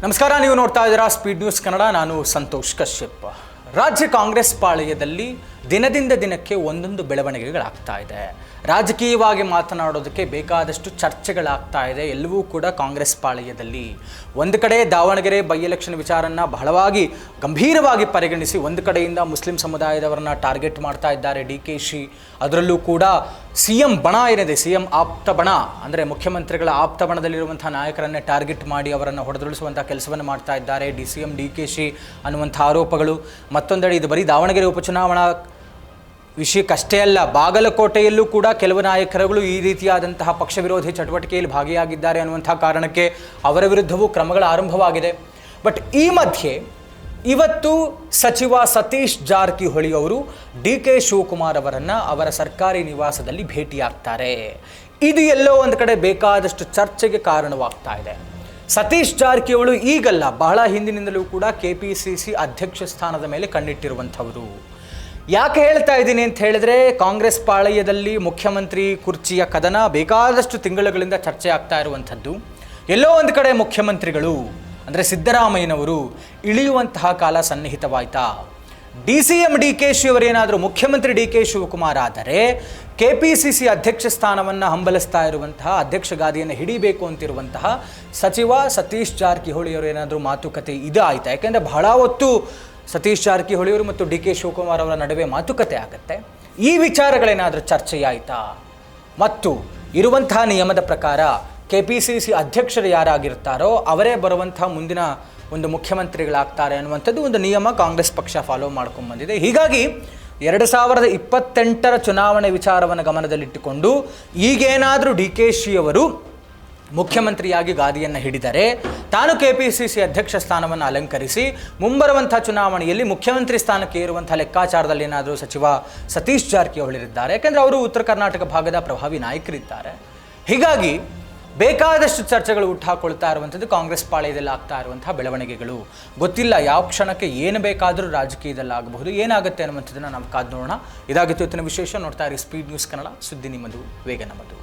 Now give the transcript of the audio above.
ನಮಸ್ಕಾರ, ನೀವು ನೋಡ್ತಾ ಇದ್ದೀರಾ ಸ್ಪೀಡ್ ನ್ಯೂಸ್ ಕನ್ನಡ. ನಾನು ಸಂತೋಷ್ ಕಶ್ಯಪ್. ರಾಜ್ಯ ಕಾಂಗ್ರೆಸ್ ಪಾಳೆಯದಲ್ಲಿ ದಿನದಿಂದ ದಿನಕ್ಕೆ ಒಂದೊಂದು ಬೆಳವಣಿಗೆಗಳಾಗ್ತಾ ಇದೆ. ರಾಜಕೀಯವಾಗಿ ಮಾತನಾಡೋದಕ್ಕೆ ಬೇಕಾದಷ್ಟು ಚರ್ಚೆಗಳಾಗ್ತಾ ಇದೆ. ಎಲ್ಲವೂ ಕೂಡ ಕಾಂಗ್ರೆಸ್ ಪಾಳೆಯದಲ್ಲಿ ಒಂದು ಕಡೆ ದಾವಣಗೆರೆ ಬೈ ಎಲೆಕ್ಷನ್ ವಿಚಾರನ ಬಹಳವಾಗಿ ಗಂಭೀರವಾಗಿ ಪರಿಗಣಿಸಿ ಒಂದು ಕಡೆಯಿಂದ ಮುಸ್ಲಿಂ ಸಮುದಾಯದವರನ್ನ ಟಾರ್ಗೆಟ್ ಮಾಡ್ತಾ ಇದ್ದಾರೆ DKಶಿ. ಅದರಲ್ಲೂ ಕೂಡ CM ಬಣ ಏನಿದೆ, CM ಆಪ್ತ ಬಣ ಅಂದರೆ ಮುಖ್ಯಮಂತ್ರಿಗಳ ಆಪ್ತ ಬಣದಲ್ಲಿರುವಂಥ ನಾಯಕರನ್ನೇ ಟಾರ್ಗೆಟ್ ಮಾಡಿ ಅವರನ್ನು ಹೊಡೆದುರುಳಿಸುವಂಥ ಕೆಲಸವನ್ನು ಮಾಡ್ತಾ ಇದ್ದಾರೆ CM DKಶಿ ಅನ್ನುವಂಥ ಆರೋಪಗಳು. ಮತ್ತೊಂದೆಡೆ ಇದು ಬರೀ ದಾವಣಗೆರೆ ಉಪಚುನಾವಣಾ ವಿಷಯಕ್ಕಷ್ಟೇ ಅಲ್ಲ, ಬಾಗಲಕೋಟೆಯಲ್ಲೂ ಕೂಡ ಕೆಲವು ನಾಯಕರುಗಳು ಈ ರೀತಿಯಾದಂತಹ ಪಕ್ಷ ವಿರೋಧಿ ಚಟುವಟಿಕೆಯಲ್ಲಿ ಭಾಗಿಯಾಗಿದ್ದಾರೆ ಅನ್ನುವಂಥ ಕಾರಣಕ್ಕೆ ಅವರ ವಿರುದ್ಧವೂ ಕ್ರಮಗಳ ಆರಂಭವಾಗಿದೆ. ಬಟ್ ಈ ಮಧ್ಯೆ ಇವತ್ತು ಸಚಿವ ಸತೀಶ್ ಜಾರಕಿಹೊಳಿ ಅವರು DK ಶಿವಕುಮಾರ್ ಅವರನ್ನು ಅವರ ಸರ್ಕಾರಿ ನಿವಾಸದಲ್ಲಿ ಭೇಟಿಯಾಗ್ತಾರೆ. ಇದು ಎಲ್ಲೋ ಒಂದು ಕಡೆ ಬೇಕಾದಷ್ಟು ಚರ್ಚೆಗೆ ಕಾರಣವಾಗ್ತಾ ಇದೆ. ಸತೀಶ್ ಜಾರಕಿಹೊಳಿ ಈಗಲ್ಲ, ಬಹಳ ಹಿಂದಿನಿಂದಲೂ ಕೂಡ KPCC ಅಧ್ಯಕ್ಷ ಸ್ಥಾನದ ಮೇಲೆ ಕಣ್ಣಿಟ್ಟಿರುವಂಥವರು. ಯಾಕೆ ಹೇಳ್ತಾ ಇದ್ದೀನಿ ಅಂತ ಹೇಳಿದ್ರೆ, ಕಾಂಗ್ರೆಸ್ ಪಾಳೆಯದಲ್ಲಿ ಮುಖ್ಯಮಂತ್ರಿ ಕುರ್ಚಿಯ ಕದನ ಬೇಕಾದಷ್ಟು ತಿಂಗಳುಗಳಿಂದ ಚರ್ಚೆ ಆಗ್ತಾ ಇರುವಂಥದ್ದು. ಎಲ್ಲೋ ಒಂದು ಕಡೆ ಮುಖ್ಯಮಂತ್ರಿಗಳು ಅಂದರೆ ಸಿದ್ದರಾಮಯ್ಯನವರು ಇಳಿಯುವಂತಹ ಕಾಲ ಸನ್ನಿಹಿತವಾಯ್ತಾ? CM DKಶಿ ಅವರೇನಾದರೂ ಮುಖ್ಯಮಂತ್ರಿ DK ಶಿವಕುಮಾರ್ ಆದರೆ KPCC ಅಧ್ಯಕ್ಷ ಸ್ಥಾನವನ್ನು ಹಂಬಲಿಸ್ತಾ ಇರುವಂತಹ, ಅಧ್ಯಕ್ಷ ಗಾದಿಯನ್ನು ಹಿಡಿಬೇಕು ಅಂತಿರುವಂತಹ ಸಚಿವ ಸತೀಶ್ ಜಾರಕಿಹೊಳಿ ಅವರು ಏನಾದರೂ ಮಾತುಕತೆ ಇದು ಆಯ್ತಾ? ಯಾಕೆಂದರೆ ಬಹಳ ಹೊತ್ತು ಸತೀಶ್ ಜಾರಕಿಹೊಳಿ ಅವರು ಮತ್ತು DK ಶಿವಕುಮಾರ್ ಅವರ ನಡುವೆ ಮಾತುಕತೆ ಆಗುತ್ತೆ. ಈ ವಿಚಾರಗಳೇನಾದರೂ ಚರ್ಚೆಯಾಯಿತಾ? ಮತ್ತು ಇರುವಂತಹ ನಿಯಮದ ಪ್ರಕಾರ KPCC ಅಧ್ಯಕ್ಷರು ಯಾರಾಗಿರ್ತಾರೋ ಅವರೇ ಬರುವಂಥ ಮುಂದಿನ ಒಂದು ಮುಖ್ಯಮಂತ್ರಿಗಳಾಗ್ತಾರೆ ಅನ್ನುವಂಥದ್ದು ಒಂದು ನಿಯಮ ಕಾಂಗ್ರೆಸ್ ಪಕ್ಷ ಫಾಲೋ ಮಾಡ್ಕೊಂಡು ಬಂದಿದೆ. ಹೀಗಾಗಿ 2028 ಚುನಾವಣೆ ವಿಚಾರವನ್ನು ಗಮನದಲ್ಲಿಟ್ಟುಕೊಂಡು ಈಗೇನಾದರೂ DKಶಿ ಅವರು ಮುಖ್ಯಮಂತ್ರಿಯಾಗಿ ಗಾದಿಯನ್ನು ಹಿಡಿದರೆ ತಾನು KPCC ಅಧ್ಯಕ್ಷ ಸ್ಥಾನವನ್ನು ಅಲಂಕರಿಸಿ ಮುಂಬರುವಂಥ ಚುನಾವಣೆಯಲ್ಲಿ ಮುಖ್ಯಮಂತ್ರಿ ಸ್ಥಾನಕ್ಕೆ ಏರುವಂಥ ಲೆಕ್ಕಾಚಾರದಲ್ಲಿ ಏನಾದರೂ ಸಚಿವ ಸತೀಶ್ ಜಾರಕಿಹೊಳಿ ಇದ್ದಾರೆ. ಯಾಕೆಂದರೆ ಅವರು ಉತ್ತರ ಕರ್ನಾಟಕ ಭಾಗದ ಪ್ರಭಾವಿ ನಾಯಕರಿದ್ದಾರೆ. ಹೀಗಾಗಿ ಬೇಕಾದಷ್ಟು ಚರ್ಚೆಗಳು ಹುಟ್ಟಾಕೊಳ್ತಾ ಇರುವಂಥದ್ದು ಕಾಂಗ್ರೆಸ್ ಪಾಳೆಯದಲ್ಲಿ ಆಗ್ತಾ ಇರುವಂಥ ಬೆಳವಣಿಗೆಗಳು. ಗೊತ್ತಿಲ್ಲ ಯಾವ ಕ್ಷಣಕ್ಕೆ ಏನು ಬೇಕಾದರೂ ರಾಜಕೀಯದಲ್ಲಿ ಆಗಬಹುದು, ಏನಾಗುತ್ತೆ ಅನ್ನುವಂಥದ್ದನ್ನು ನಾವು ಕಾದು ನೋಡೋಣ. ಇದಾಗಿತ್ತು ಇವತ್ತಿನ ವಿಶೇಷ. ನೋಡ್ತಾ ಇರಿ ಸ್ಪೀಡ್ ನ್ಯೂಸ್ ಕನ್ನಡ, ಸುದ್ದಿ ನಿಮ್ಮದು, ವೇಗ ನಮ್ಮದು.